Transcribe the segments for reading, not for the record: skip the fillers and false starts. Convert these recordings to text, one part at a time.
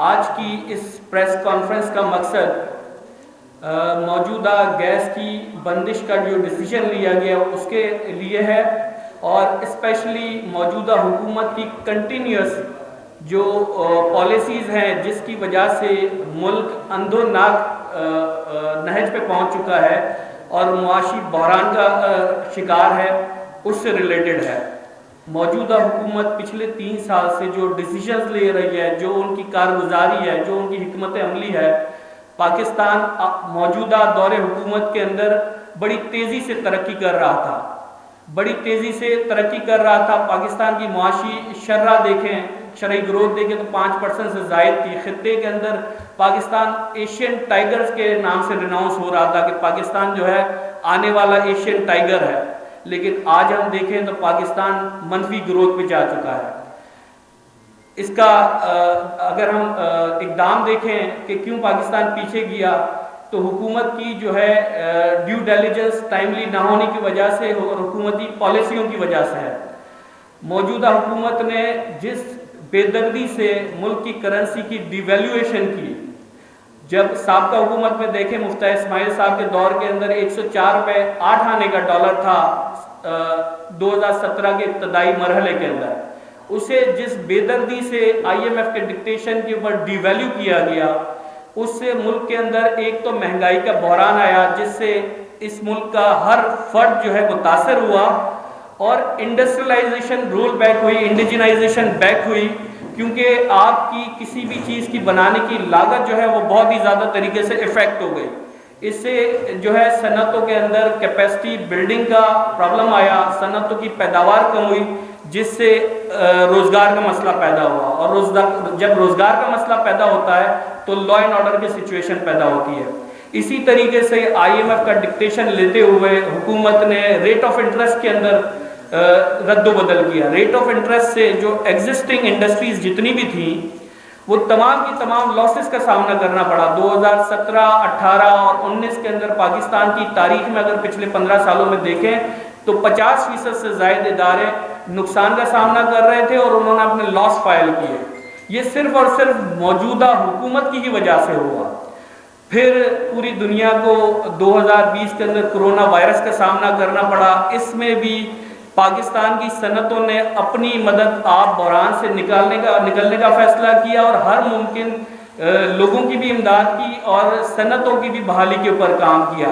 آج کی اس press conference کا مقصد موجودہ گیس کی بندش کا جو ڈیسیجن لیا گیا اس کے لیے ہے، اور اسپیشلی موجودہ حکومت کی کنٹینیوس جو پالیسیز ہیں جس کی وجہ سے ملک اندھو ناک نہج پہ پہنچ چکا ہے اور معاشی بحران کا شکار ہے، اس سے ریلیٹڈ ہے۔ موجودہ حکومت پچھلے 3 سال سے جو ڈیسیجنز لے رہی ہے، جو ان کی کارگزاری ہے، جو ان کی حکمت عملی ہے، پاکستان موجودہ دور حکومت کے اندر بڑی تیزی سے ترقی کر رہا تھا، پاکستان کی معاشی شرح دیکھیں، شرعی گروتھ دیکھیں تو 5% سے زائد تھی۔ خطے کے اندر پاکستان ایشین ٹائیگرز کے نام سے ریناؤنس ہو رہا تھا کہ پاکستان جو ہے آنے والا ایشین ٹائیگر ہے، لیکن آج ہم دیکھیں تو پاکستان منفی گروتھ پہ جا چکا ہے۔ اس کا اگر ہم اقدام دیکھیں کہ کیوں پاکستان پیچھے گیا، تو حکومت کی جو ہے ڈیو ڈیلیجنس ٹائملی نہ ہونے کی وجہ سے اور حکومتی پالیسیوں کی وجہ سے ہے۔ موجودہ حکومت نے جس بے دردی سے ملک کی کرنسی کی ڈی ویلیویشن کی، جب سابقہ حکومت میں دیکھیں مفتی اسماعیل صاحب کے دور کے اندر 104 روپے 8 آنے کا ڈالر تھا 2017 کے ابتدائی مرحلے کے اندر، اسے جس بے دردی سے IMF کے ڈکٹیشن کے اوپر ڈی ویلیو کیا گیا، اس سے ملک کے اندر ایک تو مہنگائی کا بحران آیا جس سے اس ملک کا ہر فرد جو ہے متاثر ہوا، اور انڈسٹریلائزیشن رول بیک ہوئی، انڈیجنائزیشن بیک ہوئی، کیونکہ آپ کی کسی بھی چیز کی بنانے کی لاگت جو ہے وہ بہت ہی زیادہ طریقے سے افیکٹ ہو گئی۔ اس سے جو ہے صنعتوں کے اندر کیپیسٹی بلڈنگ کا پرابلم آیا، صنعتوں کی پیداوار کم ہوئی، جس سے روزگار کا مسئلہ پیدا ہوا، اور جب روزگار کا مسئلہ پیدا ہوتا ہے تو لا اینڈ آرڈر کی سچویشن پیدا ہوتی ہے۔ اسی طریقے سے IMF کا ڈکٹیشن لیتے ہوئے حکومت نے ریٹ آف انٹرسٹ کے اندر رد و بدل کیا۔ ریٹ آف انٹرسٹ سے جو ایگزسٹنگ انڈسٹریز جتنی بھی تھیں وہ تمام کی تمام لاسز کا سامنا کرنا پڑا۔ 2017، 18 اور 19 کے اندر پاکستان کی تاریخ میں اگر پچھلے 15 سالوں میں دیکھیں تو 50% سے زائد ادارے نقصان کا سامنا کر رہے تھے اور انہوں نے اپنے لاس فائل کیے۔ یہ صرف اور صرف موجودہ حکومت کی ہی وجہ سے ہوا۔ پھر پوری دنیا کو 2020 کے اندر کرونا وائرس کا سامنا کرنا پڑا، اس میں بھی پاکستان کی صنعتوں نے اپنی مدد آپ بحران سے نکلنے کا فیصلہ کیا اور ہر ممکن لوگوں کی بھی امداد کی اور صنعتوں کی بھی بحالی کے اوپر کام کیا۔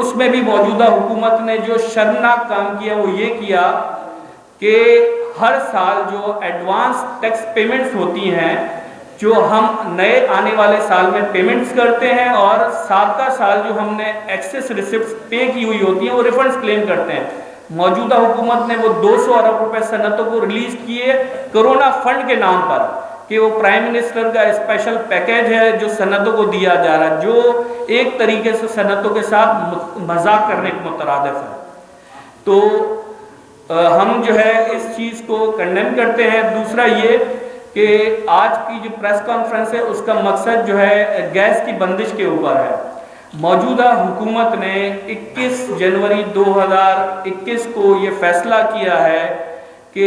اس میں بھی موجودہ حکومت نے جو شرمناک کام کیا وہ یہ کیا کہ ہر سال جو ایڈوانس ٹیکس پیمنٹس ہوتی ہیں، جو ہم نئے آنے والے سال میں پیمنٹس کرتے ہیں، اور سابقہ سال جو ہم نے ایکسیس ریسپٹس پے کی ہوئی ہوتی ہیں وہ ریفنڈز کلیم کرتے ہیں۔ موجودہ حکومت نے وہ 200 ارب روپے صنعتوں کو ریلیز کیے کرونا فنڈ کے نام پر، کہ وہ پرائم منسٹر کا اسپیشل پیکیج ہے جو صنعتوں کو دیا جا رہا ہے، جو ایک طریقے سے صنعتوں کے ساتھ مذاق کرنے کے مترادف ہے۔ تو ہم جو ہے اس چیز کو کنڈیم کرتے ہیں۔ دوسرا یہ کہ آج کی جو پریس کانفرنس ہے اس کا مقصد جو ہے گیس کی بندش کے اوپر ہے۔ موجودہ حکومت نے 21 جنوری 2021 کو یہ فیصلہ کیا ہے کہ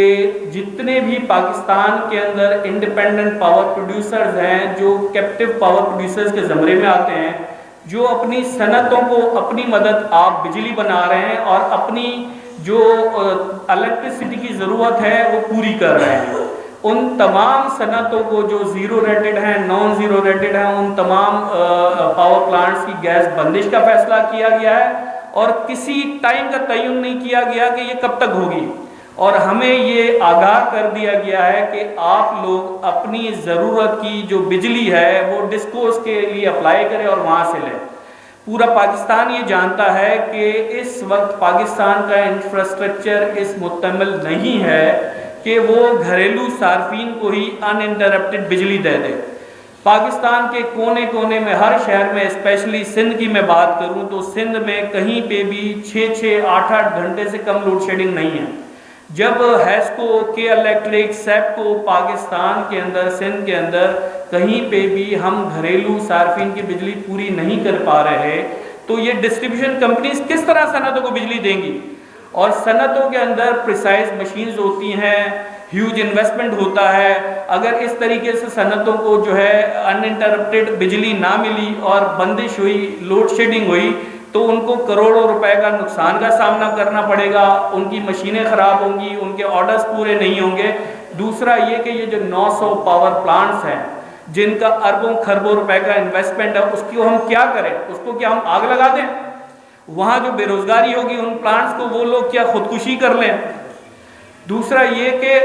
جتنے بھی پاکستان کے اندر انڈیپینڈنٹ پاور پروڈیوسرز ہیں، جو کیپٹیو پاور پروڈیوسرز کے زمرے میں آتے ہیں، جو اپنی صنعتوں کو اپنی مدد آپ بجلی بنا رہے ہیں اور اپنی جو الیکٹریسٹی کی ضرورت ہے وہ پوری کر رہے ہیں، ان تمام صنعتوں کو جو زیرو ریٹڈ ہیں، نان زیرو ریٹڈ ہیں، ان تمام پاور پلانٹس کی گیس بندش کا فیصلہ کیا گیا ہے، اور کسی ٹائم کا تعین نہیں کیا گیا کہ یہ کب تک ہوگی، اور ہمیں یہ آگاہ کر دیا گیا ہے کہ آپ لوگ اپنی ضرورت کی جو بجلی ہے وہ ڈسکوز کے لیے اپلائی کریں اور وہاں سے لیں۔ پورا پاکستان یہ جانتا ہے کہ اس وقت پاکستان کا انفراسٹرکچر اس مکمل نہیں ہے کہ وہ گھریلو صارفین کو ہی ان انٹرپٹڈ بجلی دے دے۔ پاکستان کے کونے کونے میں، ہر شہر میں، اسپیشلی سندھ کی میں بات کروں تو سندھ میں کہیں پہ بھی 6-6، 8-8 گھنٹے سے کم لوڈ شیڈنگ نہیں ہے۔ جب ہیسکو، کے الیکٹرک، سیپکو پاکستان کے اندر، سندھ کے اندر کہیں پہ بھی ہم گھریلو صارفین کی بجلی پوری نہیں کر پا رہے تو یہ ڈسٹریبیوشن کمپنیز کس طرح صنعتوں کو بجلی دیں گی؟ اور صنعتوں کے اندر پریسائز مشینز ہوتی ہیں، ہیوج انویسٹمنٹ ہوتا ہے. اگر اس طریقے سے صنعتوں کو جو ہے انٹرپٹیڈ بجلی نہ ملی اور بندش ہوئی، لوڈ شیڈنگ ہوئی، تو ان کو کروڑوں روپے کا نقصان کا سامنا کرنا پڑے گا. ان کی مشینیں خراب ہوں گی، ان کے آرڈرز پورے نہیں ہوں گے. دوسرا یہ کہ یہ جو 900 پاور پلانٹس ہیں جن کا اربوں خربوں روپے کا انویسٹمنٹ ہے، اس کو ہم کیا کریں؟ اس کو کیا ہم آگ لگا دیں؟ وہاں جو بے روزگاری ہوگی ان پلانٹس کو وہ لوگ کیا خودکشی کر لیں؟ دوسرا یہ کہ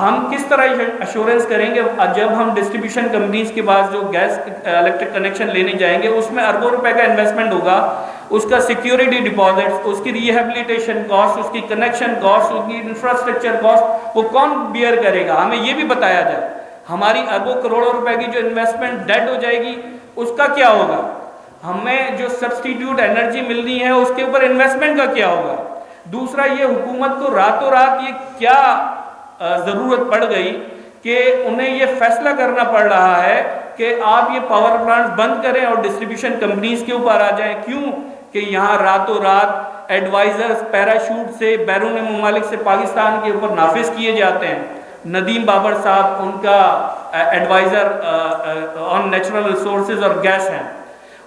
ہم کس طرح ایشورنس کریں گے جب ہم ڈسٹریبیوشن کمپنیز کے پاس جو گیس الیکٹرک کنیکشن لینے جائیں گے، اس میں اربوں روپے کا انویسٹمنٹ ہوگا، اس کا سیکیورٹی ڈپازٹس، اس کی ریہیبلیٹیشن کاسٹ، اس کی کنیکشن کاسٹ، اس کی انفراسٹرکچر کاسٹ، وہ کون بیئر کرے گا؟ ہمیں یہ بھی بتایا جائے. ہماری اربوں کروڑوں روپے کی جو انویسٹمنٹ ڈیڈ ہو جائے گی، اس کا کیا ہوگا؟ ہمیں جو سبسٹیٹیوٹ انرجی ملنی ہے اس کے اوپر انویسٹمنٹ کا کیا ہوگا؟ دوسرا یہ حکومت کو راتوں رات یہ کیا ضرورت پڑ گئی کہ انہیں یہ فیصلہ کرنا پڑ رہا ہے کہ آپ یہ پاور پلانٹس بند کریں اور ڈسٹریبیوشن کمپنیز کے اوپر آ جائیں؟ کیوں کہ یہاں راتوں رات ایڈوائزرز پیراشوٹ سے بیرون ممالک سے پاکستان کے اوپر نافذ کیے جاتے ہیں. ندیم بابر صاحب ان کا ایڈوائزر آن نیچرل ریسورسز اور گیس ہیں.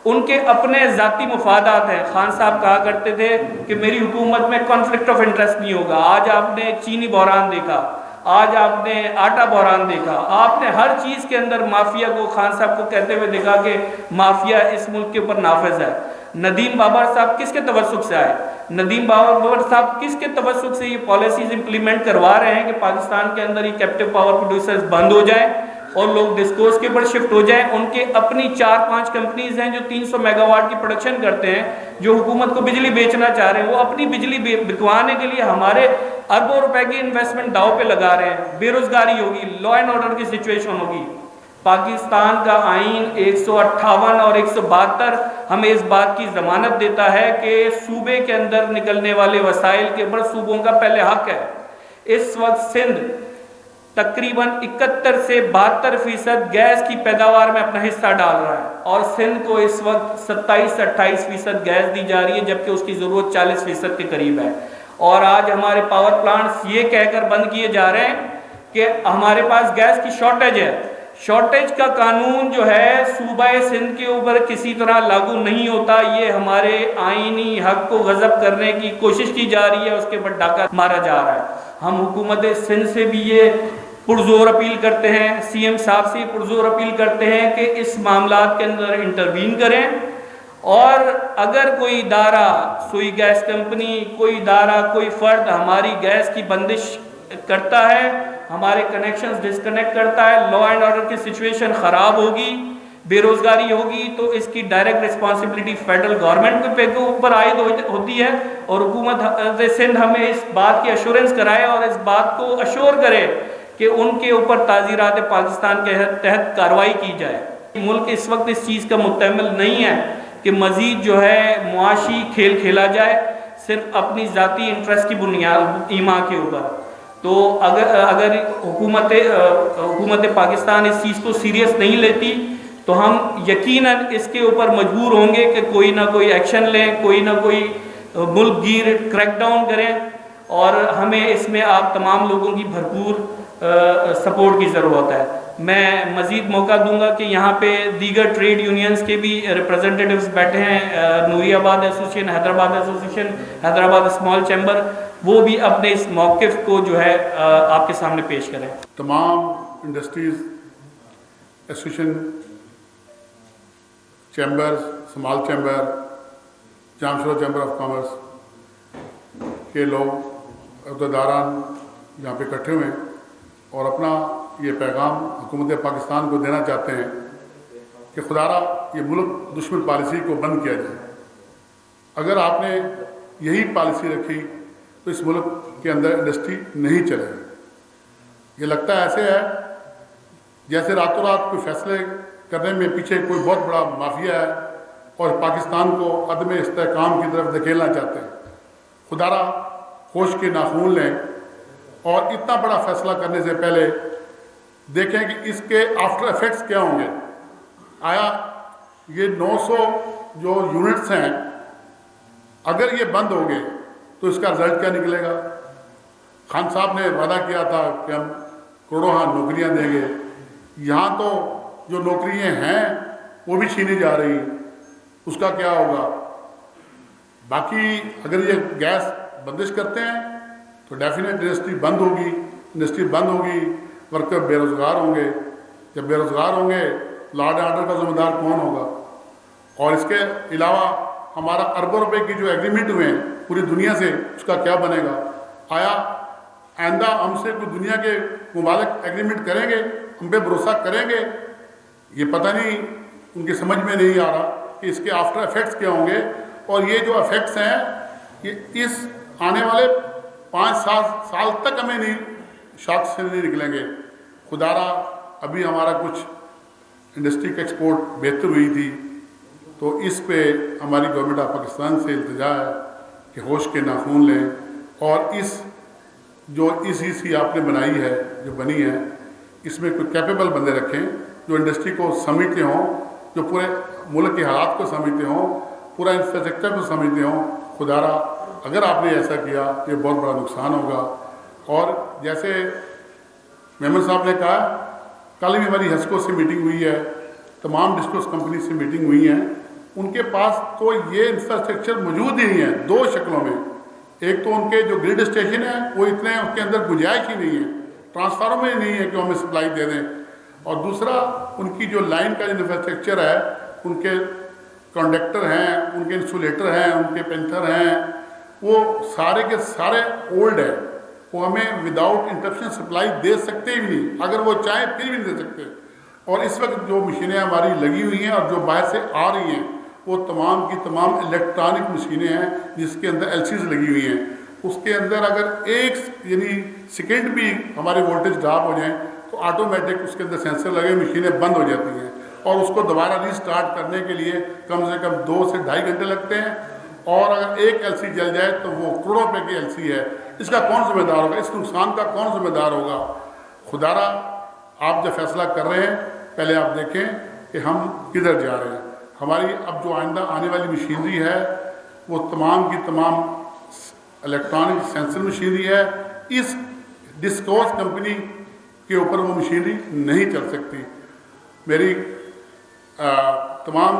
ان کے اپنے ذاتی مفادات ہیں. خان صاحب کہا کرتے تھے کہ میری حکومت میں کانفلکٹ آف انٹرسٹ نہیں ہوگا. آج آپ نے چینی بحران دیکھا، آج آپ نے آٹا بحران دیکھا، آپ نے ہر چیز کے اندر مافیا کو، خان صاحب کو کہتے ہوئے دیکھا کہ مافیا اس ملک کے اوپر نافذ ہے. ندیم بابر صاحب کس کے توسط سے آئے؟ ندیم بابر صاحب کس کے توسط سے یہ پالیسیز امپلیمنٹ کروا رہے ہیں کہ پاکستان کے اندر یہ کیپٹیو پاور پروڈیوسرز بند ہو جائیں اور لوگ ڈسکوز کے اوپر شفٹ ہو جائیں؟ ان کے اپنی 4-5 کمپنیز ہیں جو 300 میگا واٹ کی پروڈکشن کرتے ہیں، جو حکومت کو بجلی بیچنا چاہ رہے ہیں. وہ اپنی بجلی بکوانے کے لیے ہمارے اربوں روپے کی انویسٹمنٹ داؤ پہ لگا رہے ہیں. بے روزگاری ہوگی، لا اینڈ آرڈر کی سچویشن ہوگی. پاکستان کا آئین 158 اور 172 ہمیں اس بات کی ضمانت دیتا ہے کہ صوبے کے اندر نکلنے والے وسائل کے اوپر صوبوں کا پہلے حق ہے. اس وقت سندھ تقریباً 71 سے 72% گیس کی پیداوار میں اپنا حصہ ڈال رہا ہے، اور سندھ کو اس وقت 27-28% گیس دی جا رہی ہے، جبکہ اس کی ضرورت 40% کے قریب ہے. اور آج ہمارے پاور پلانٹس یہ کہہ کر بند کیے جا رہے ہیں کہ ہمارے پاس گیس کی شارٹیج ہے. شارٹیج کا قانون جو ہے صوبہ سندھ کے اوپر کسی طرح لاگو نہیں ہوتا. یہ ہمارے آئینی حق کو غصب کرنے کی کوشش کی جا رہی ہے، اس کے اوپر ڈاکہ مارا جا رہا ہے. ہم حکومت سندھ سے بھی یہ پرزور اپیل کرتے ہیں، سی ایم صاحب سے پرزور اپیل کرتے ہیں کہ اس معاملات کے اندر انٹروین کریں، اور اگر کوئی ادارہ، سوئی گیس کمپنی، کوئی ادارہ، کوئی فرد ہماری گیس کی بندش کرتا ہے، ہمارے کنیکشنز ڈسکنیکٹ کرتا ہے، لا اینڈ آرڈر کی سچویشن خراب ہوگی، بے روزگاری ہوگی، تو اس کی ڈائریکٹ رسپانسبلٹی فیڈرل گورنمنٹ کے اوپر عائد ہوتی ہے. اور حکومت سندھ ہمیں اس بات کی ایشورنس کرائے اور اس بات کو اشور کرے کہ ان کے اوپر تعزیرات پاکستان کے تحت کارروائی کی جائے. ملک اس وقت اس چیز کا متحمل نہیں ہے کہ مزید جو ہے معاشی کھیل کھیلا جائے صرف اپنی ذاتی انٹرسٹ کی بنیاد ایما کے اوپر. تو اگر حکومت پاکستان اس چیز کو سیریس نہیں لیتی تو ہم یقیناً اس کے اوپر مجبور ہوں گے کہ کوئی نہ کوئی ایکشن لیں، کوئی نہ کوئی ملک گیر کریک ڈاؤن کریں، اور ہمیں اس میں آپ تمام لوگوں کی بھرپور سپورٹ کی ضرورت ہے. میں مزید موقع دوں گا کہ یہاں پہ دیگر ٹریڈ یونینز کے بھی ریپرزنٹیٹیوز بیٹھے ہیں، نوری آباد association, Hyderabad association, Hyderabad small chamber, وہ بھی اپنے اس موقف کو جو ہے آپ کے سامنے پیش کریں. تمام industries association, chambers, small chamber, Jamshoro chamber of commerce کے لوگ عہدیداران یہاں پہ اکٹھے ہوئے اور اپنا یہ پیغام حکومت پاکستان کو دینا چاہتے ہیں کہ خدارا یہ ملک دشمن پالیسی کو بند کیا جائے. اگر آپ نے یہی پالیسی رکھی تو اس ملک کے اندر انڈسٹری نہیں چلے گی. یہ لگتا ایسے ہے جیسے راتوں رات کوئی فیصلے کرنے میں پیچھے کوئی بہت بڑا مافیا ہے اور پاکستان کو عدم استحکام کی طرف دھکیلنا چاہتے ہیں. خدارا ہوش کے ناخون لیں اور اتنا بڑا فیصلہ کرنے سے پہلے دیکھیں کہ اس کے آفٹر ایفیکٹس کیا ہوں گے. آیا یہ 900 جو یونٹس ہیں اگر یہ بند ہوں گے تو اس کا رزلٹ کیا نکلے گا؟ खान साहब ने वादा किया था कि हम करोड़ों नौकरियां देंगे, यहाँ तो जो नौकरियां हैं वो भी छीनी जा रही, उसका क्या होगा? बाकी अगर ये गैस बंदिश करते हैं तो डेफिनेट इंडस्ट्री बंद होगी, वर्कर बेरोज़गार होंगे। जब बेरोज़गार होंगे लॉ एंड ऑर्डर का जिम्मेदार कौन होगा? और इसके अलावा हमारा अरबों रुपए की जो एग्रीमेंट हुए हैं पूरी दुनिया से, उसका क्या बनेगा? आया आइंदा हमसे कोई दुनिया के मुबालिक एग्रीमेंट करेंगे, हम पे भरोसा करेंगे? ये पता नहीं, उनकी समझ में नहीं आ रहा कि इसके आफ्टर इफेक्ट्स क्या होंगे। और ये जो इफेक्ट्स हैं ये इस आने वाले 5-7 साल तक हमें नहीं शॉक से नहीं निकलेंगे। खुदारा अभी हमारा कुछ इंडस्ट्री का एक्सपोर्ट बेहतर हुई थी, तो इस पे हमारी गवर्नमेंट ऑफ पाकिस्तान से इल्तिजा है कि होश के नाखून लें और इस जो ECC आपने बनाई है, जो बनी है, इसमें कोई कैपेबल बंदे रखें जो इंडस्ट्री को समझते हों, जो पूरे मुल्क के हालात को समझते हों, पूरा इंफ्रास्ट्रक्चर को समझते हों। खुदारा अगर आपने ऐसा किया तो ये बहुत बड़ा नुकसान होगा। और जैसे मेमन साहब ने कहा, कल भी हमारी हस्को से मीटिंग हुई है, तमाम डिस्कोस कंपनी से मीटिंग हुई है, उनके पास तो ये इंफ्रास्ट्रक्चर मौजूद ही नहीं है दो शक्लों में। एक तो उनके जो ग्रिड स्टेशन है वो इतने हैं, उसके अंदर गुंजाइश ही नहीं है, ट्रांसफार्मर में नहीं है कि हमें सप्लाई दे दें। और दूसरा उनकी जो लाइन का इंफ्रास्ट्रक्चर है, उनके कंडक्टर हैं, उनके इंसुलेटर हैं, उनके पेंथर हैं, वो सारे के सारे ओल्ड है, वो हमें विदाउट इंटरप्शन सप्लाई दे सकते ही नहीं, अगर वो चाहें फिर भी नहीं दे सकते। और इस वक्त जो मशीनें हमारी लगी हुई हैं और जो बाहर से आ रही हैं वो तमाम की तमाम इलेक्ट्रॉनिक मशीनें हैं जिसके अंदर LCs लगी हुई हैं। उसके अंदर अगर एक यानी सेकेंड भी हमारे वोल्टेज ड्रॉप हो जाए तो ऑटोमेटिक उसके अंदर सेंसर लगे मशीनें बंद हो जाती हैं, और उसको दोबारा रीस्टार्ट करने के लिए कम से कम 2 से ढाई घंटे लगते हैं। और अगर एक LC जल जाए तो वो करोड़ों रुपए की LC है, इसका कौन जिम्मेदार होगा? इस नुकसान का कौन जिम्मेदार होगा? खुदारा आप जो फैसला कर रहे हैं पहले आप देखें कि हम किधर जा रहे हैं। हमारी अब जो आइंदा आने वाली मशीनरी है वो तमाम की तमाम इलेक्ट्रॉनिक सेंसर मशीनरी है। इस डिस्कोस कंपनी के ऊपर वो मशीनरी नहीं चल सकती। मेरी तमाम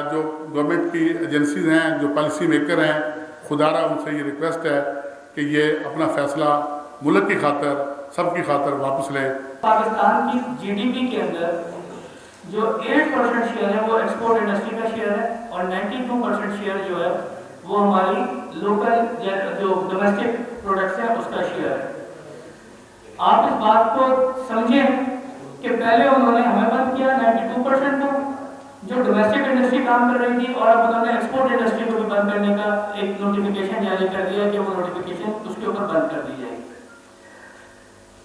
जो गवर्नमेंट की एजेंसीज हैं, जो पॉलिसी मेकर हैं, खुदारा उनसे ये रिक्वेस्ट है कि ये अपना फैसला मुल्क की खातर, सबकी खातर वापस लें। पाकिस्तान की GDP के अंदर जो 8% शेयर है वो एक्सपोर्ट इंडस्ट्री का शेयर है, और 92% शेयर जो है वो हमारी लोकल जो डोमेस्टिक प्रोडक्ट्स हैं उसका शेयर है। आप इस बात को समझें कि पहले उन्होंने हमें बंद किया 92% को, जो डोमेस्टिक इंडस्ट्री काम कर रही थी, और अब उन्होंने एक्सपोर्ट इंडस्ट्री को भी बंद करने का एक नोटिफिकेशन जारी कर दिया कि वो नोटिफिकेशन उसके ऊपर बंद कर दी जाएगी।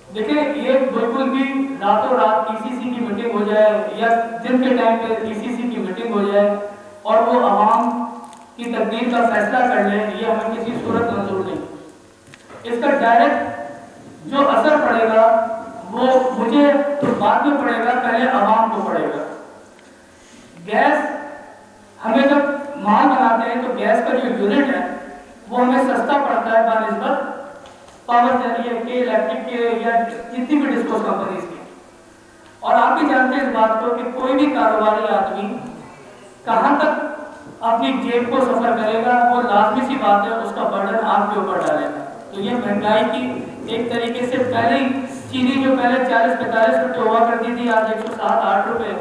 देखिए, ये बिल्कुल भी रातों रात ECC की मीटिंग हो जाए या दिन के टाइम पे ECC की मीटिंग हो जाए और वो आवाम की तकदीर का फैसला कर ले, ये हमें किसी सूरत मंजूर नहीं। इसका डायरेक्ट जो असर पड़ेगा वो मुझे तो बाद में पड़ेगा, पहले आवाम को पड़ेगा। गैस हमें जब माल बनाते हैं तो गैस का जो यूनिट है वो हमें सस्ता पड़ता है बानिस्बत पावर जरिए के, इलेक्ट्रिक के, या जितनी भी डिस्कोस कंपनीज की। और आप भी जानते हैं इस बात को कि कोई भी कारोबारी आदमी कहां तक अपनी जेब को सफर करेगा, वो लाजमी सी बात है उसका बर्डन आपके ऊपर डालेगा। तो ये महंगाई की एक तरीके से पहले ही, चीनी जो पहले 40-45 रुपये हुआ करती थी आज 107-8 रुपये,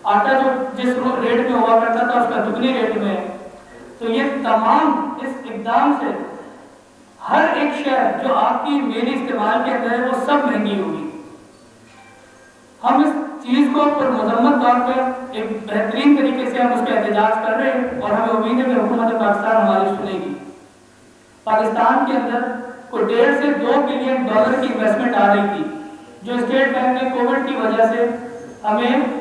आटा जो जिस रेट में हुआ करता था उसका दुगनी रेट में। तो ये तमाम इस इकदाम से हर एक शहर जो आपकी मेरी इस्तेमाल के अंदर है वो सब महंगी होगी। हम इस चीज को पर मुजम्मत तौर पर एक बेहतरीन तरीके से हम उसका एहतजाज कर रहे हैं, और हमें उम्मीद है कि हुकूमत पाकिस्तान हमारी सुनेगी। पाकिस्तान के अंदर कोई $1.5 से $2 बिलियन की इन्वेस्टमेंट आ रही थी, जो स्टेट बैंक ने कोविड की वजह से हमें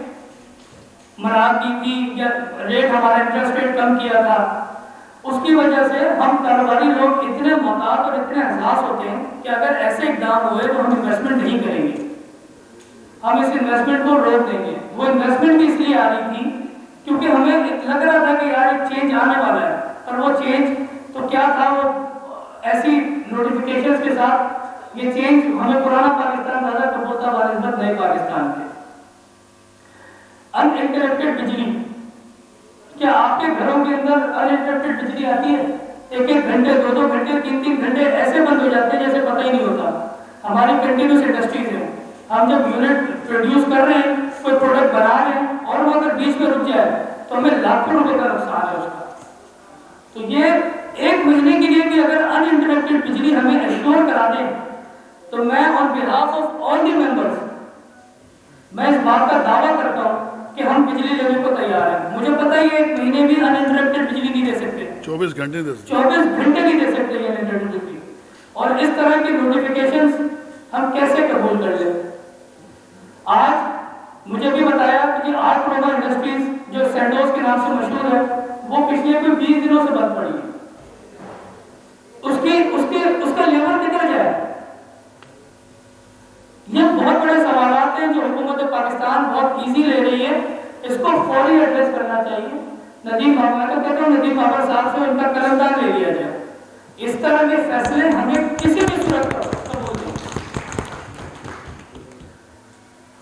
मना की थी, या रेट हमारा इंटरेस्ट रेट कम किया था। उसकी वजह से हम कारोबारी लोग इतने मोहतात और इतने एहसास होते हैं कि अगर ऐसे इकदाम हुए तो हम इन्वेस्टमेंट नहीं करेंगे, हम इस इन्वेस्टमेंट को रोक देंगे। वो इन्वेस्टमेंट भी इसलिए आ रही थी क्योंकि हमें लग रहा था कि यार एक चेंज आने वाला है, और वो चेंज तो क्या था, वो ऐसी नोटिफिकेशंस के साथ ये चेंज हमें पुराना पाकिस्तान ज्यादा कब होता बनस्बत नए पाकिस्तान के। अनइंटरप्टेड बिजली, क्या आपके घरों के अंदर अनइंटरप्टेड बिजली आती है? एक एक घंटे, दो दो घंटे, तीन तीन घंटे ऐसे बंद हो जाते हैं जैसे पता ही नहीं होता। हमारी कंटिन्यूस इंडस्ट्रीज है, हम जब यूनिट प्रोड्यूस कर रहे हैं, कोई प्रोडक्ट बना रहे हैं और वो अगर बीच में रुक जाए तो हमें लाखों रुपए का नुकसान है उसका। तो ये एक महीने के लिए भी अगर अनइंटरप्टेड बिजली हमें एश्योर करा दें तो मैं on behalf of all the members मैं इस बात का दावा करता हूँ कि हम बिजली लेने को तैयार हैं। मुझे पता ही है एक महीने भी अनइंटरप्टेड बिजली नहीं दे सकते, 24 घंटे दे सकते, 24 घंटे नहीं दे सकते ये अनइंटरप्टेड बिजली। और इस तरह की नोटिफिकेशंस हम कैसे कबूल कर लें? आज मुझे भी बताया कि आर्क रोमा इंडस्ट्रीज जो सैंडोज के नाम से मशहूर है, वो पिछले कोई 20 दिनों से बंद पड़ी है। उसका लेवल कितना जाए? ये बहुत बड़े सवालात हैं जो हुकूमत पाकिस्तान बहुत इजी ले रही है, इसको फौरी एड्रेस करना चाहिए। नदीम बाबर, मैं तो कहता हूँ नदीम बाबर साहब से उनका कलमदान ले लिया जाए। इस तरह के फैसले हमें किसी भी सूरत पर कबूल नहीं।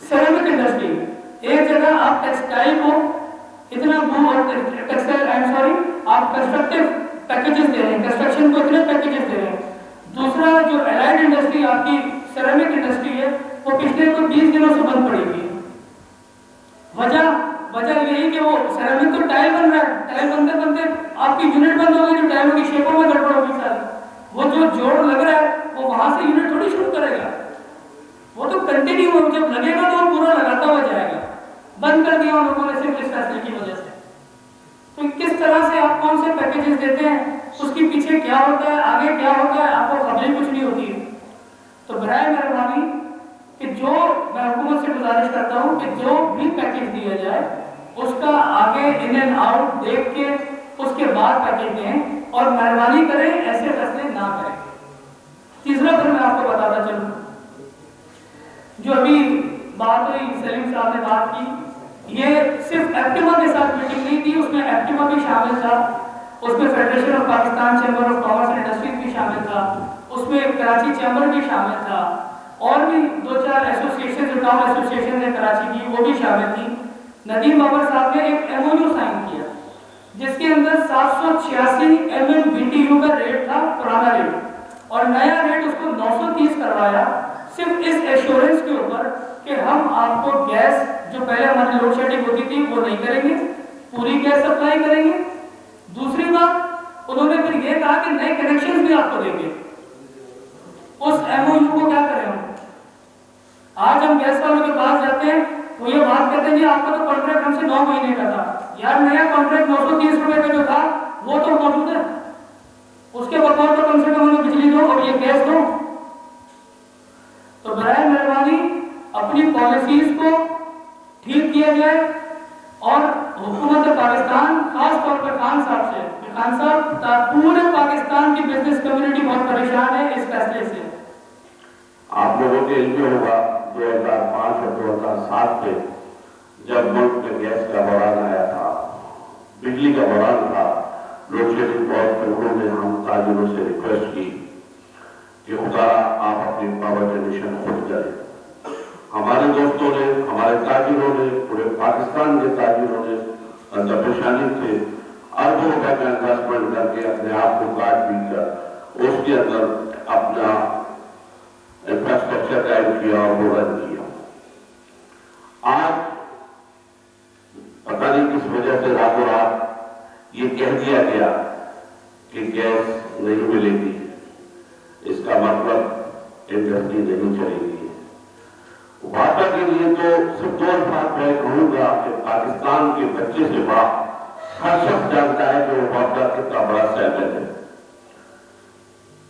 सेरेमिक इंडस्ट्री, एक जगह आप टेक्सटाइल को इतना टेक्सटाइल आप कंस्ट्रक्टिव पैकेजेस दे रहे हैं, कंस्ट्रक्शन को इतने पैकेजेस दे रहे हैं। दूसरा जो एलाइड इंडस्ट्री आपकी सेरेमिक इंडस्ट्री है, वो पिछले कोई 20 दिनों से बंद पड़ी थी। वजह यही कि वो सेरेमिक तो टाइल बन रहा है, टाइल बनते बनते आपकी यूनिट बंद हो गई, जो टाइलों की शेपों में गड़बड़ होगी सारी, वो जो जोड़ लग रहा है वो वहां से यूनिट थोड़ी शुरू करेगा, वो तो कंटिन्यू हो, जब लगेगा तो वो पूरा लगाता हुआ जाएगा। बंद कर दिया उन लोगों ने सिर्फ इस फैसले की वजह से। तो किस तरह से आप कौन से पैकेजेस देते हैं, उसके पीछे क्या होता है, आगे क्या होता है, आपको खबर कुछ नहीं होती है। तो बराए मेहरबानी कि जो मैं हुकूमत से गुजारिश करता हूँ कि जो भी पैकेज दिया जाए उसका आगे इन एंड आउट देख के उसके बाद पैकेज दें, और मेहरबानी करें ऐसे फैसले ना करें। तीसरा फिर मैं आपको बताता चलूँ, जो अभी बात हुई सलीम साहब ने बात की, ये सिर्फ एक्टिवा के साथ मीटिंग नहीं थी, उसमें एक्टिवा भी शामिल था, उसमें federation of Pakistan chamber of commerce and industries भी शामिल था, उसमें कराची चैम्बर भी शामिल था, और भी 2-4 एसोसिएशन जो टाउन एसोसिएशन है कराची की वो भी शामिल थी। नदीम बाबर साहब ने एक MOU साइन किया जिसके अंदर 786 MMBTU का रेट था, पुराना रेट, और नया रेट उसको 930 करवाया, सिर्फ इस एश्योरेंस के ऊपर कि हम आपको गैस जो पहले हमारी लोड शेडिंग होती थी वो नहीं करेंगे, पूरी गैस सप्लाई करेंगे। दूसरी बात उन्होंने फिर ये कहा कि नए कनेक्शन भी आपको देंगे। उस MOU को क्या करें हम? आज हम गैस वालों के पास जाते हैं, वो ये बात कहते हैं कि आपका तो कॉन्ट्रैक्ट हमसे 9 महीने का था। यार नया कॉन्ट्रैक्ट 930 रुपए का जो था वो तो मौजूद है, उसके बकौल तो कम से कम हमें बिजली दो और ये गैस दो। तो बराए मेहरबानी अपनी पॉलिसीज को ठीक किया जाए, और हुकूमत पाकिस्तान खास तौर पर खान साहब से, खान साहब पूरे पाकिस्तान की बिजनेस कम्युनिटी बहुत परेशान है इस फैसले से। आप लोगों के इल्म होगा 2005 और 2007 में जब मुल्क में गैस का बहरान आया था, बिजली का बहरान था, लोड शेडिंग बहुत लोगों ने हम ताजिरों से रिक्वेस्ट की कि खुदा आप अपनी पावर जनरेशन खुद करें। हमारे दोस्तों ने, हमारे ताजिरों ने, पूरे पाकिस्तान के ताजिरों ने परेशानी थे, अरबों रुपए का इन्वेस्टमेंट करके अपने आप को काट पी कर उसके अंदर अपना इंफ्रास्ट्रक्चर कायम किया और वो रन किया। आज पता नहीं किस वजह से रातों रात ये कह दिया गया कि गैस नहीं मिलेगी, इसका मतलब इंडस्ट्री नहीं चलेगी। भाजपा के लिए तो सिर्फ 2 बात मैं कहूंगा कि पाकिस्तान के बच्चे से बड़ा हर शख्स जानता है कि वो भाजपा कितना बड़ा सैनिक है।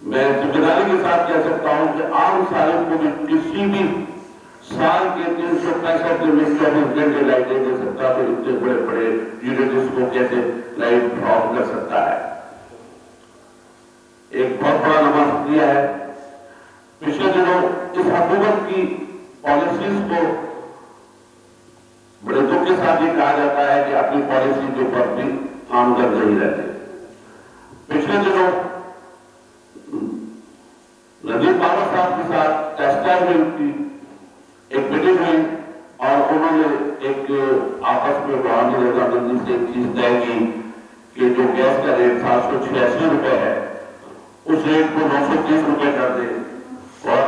मैं जिम्मेदारी के साथ कह सकता हूं कि आम सालिम को भी किसी भी साल के 365 दिन में 24 घंटे लाइटें दे सकता, तो इतने बड़े बड़े यूनिट्स को कैसे लाइट ड्रॉप कर सकता है। एक बहुत बड़ा नमाज किया है। पिछले दिनों इस हुकूमत की पॉलिसीज को बड़े दुख के साथ ये कहा जाता है कि अपनी पॉलिसी के ऊपर भी आमदन नहीं रहते। पिछले दिनों साहब के साथ टेस्ट में उनकी एक मीटिंग हुई और उन्होंने एक आपस में बहुत ही रजामंदी से एक चीज तय की कि जो गैस का रेट 786 रुपए है उस रेट को 930 रुपए कर दे और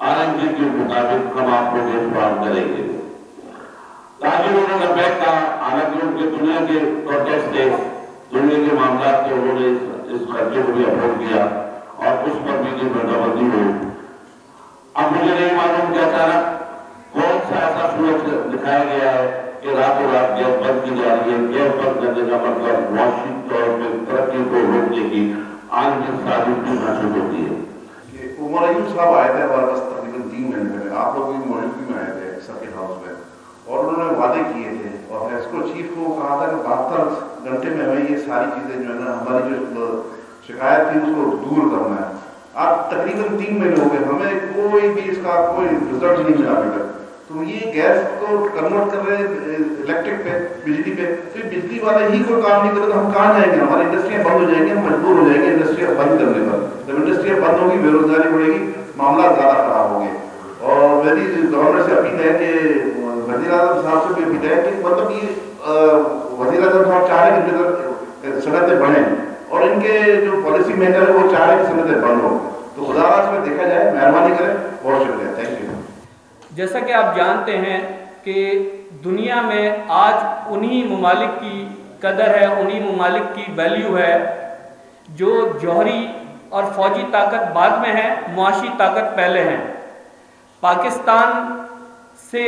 आरएनजी के मुताबिक हम आपको गैस बरामद करेंगे। ताकि उन्होंने बैठ का हालांकि उनके दुनिया के प्रोटेस्ट थे, दुनिया के मामला थे, उन्होंने इस खर्चे को भी अफोर्ड किया और उस पर भी बंदी हुई। अब मुझे नहीं मालूम कि अचानक कौन सा ऐसा सूरज दिखाया गया है कि रातों रात गैस बंद की जा रही है। गैस बंद करने का मतलब वार्षिक तौर पर तरक्की को रोकने की आंतरिक साजिश भी महसूस होती है। उमर अयूब साहब आए थे हमारे पास तकरीबन 3 महीने पहले, आप लोग भी मौजूदगी में आए थे सर्किट हाउस में, और उन्होंने वादे किए थे और हेस्को चीफ को कहा था कि 72 घंटे में हमें ये सारी चीजें जो है ना, हमारी जो शिकायत थी उसको दूर करना है। आज तकरीबन 3 महीने हो गए, हमें कोई भी इसका कोई रिजल्ट नहीं मिला अभी तक। तो ये गैस को कन्वर्ट कर रहे हैं इलेक्ट्रिक पे, बिजली पे, तो ये बिजली वाला ही कोई काम नहीं करे तो हम कहाँ जाएंगे? हमारी इंडस्ट्रियाँ बंद हो जाएंगी, हम मजबूर हो जाएंगे इंडस्ट्रियाँ बंद करने पर। जब इंडस्ट्रियाँ बंद होगी, बेरोजगारी बढ़ेगी, मामला ज़्यादा खराब होंगे। और मेरी गवर्नमेंट से अपील है कि वज़ीर आज़म साहब से भी अपील है कि मतलब ये वज़ीर आज़म साहब चाह रहे कि सनतें बढ़ें और इनके जो पॉलिसी मेकर है वो चाह रहे कि सनतें बंद हो। तो खुदा इसमें देखा जाए, मेहरबानी करें। बहुत शुक्रिया, थैंक यू। जैसा कि आप जानते हैं कि दुनिया में आज उन्हीं ममालिक की कदर है, उन्हीं ममालिक की वैल्यू है जो जौहरी और फौजी ताकत बाद में है, मुआशी ताकत पहले है। पाकिस्तान से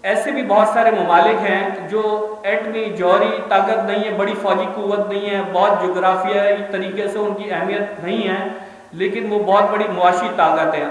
ऐसे भी बहुत सारे ममालिक हैं जो एटमी जौहरी ताकत नहीं है, बड़ी फौजी कुव्वत नहीं है, बहुत जोग्राफियाई तरीके से उनकी अहमियत नहीं है, लेकिन वो बहुत बड़ी मुआशी ताकत है।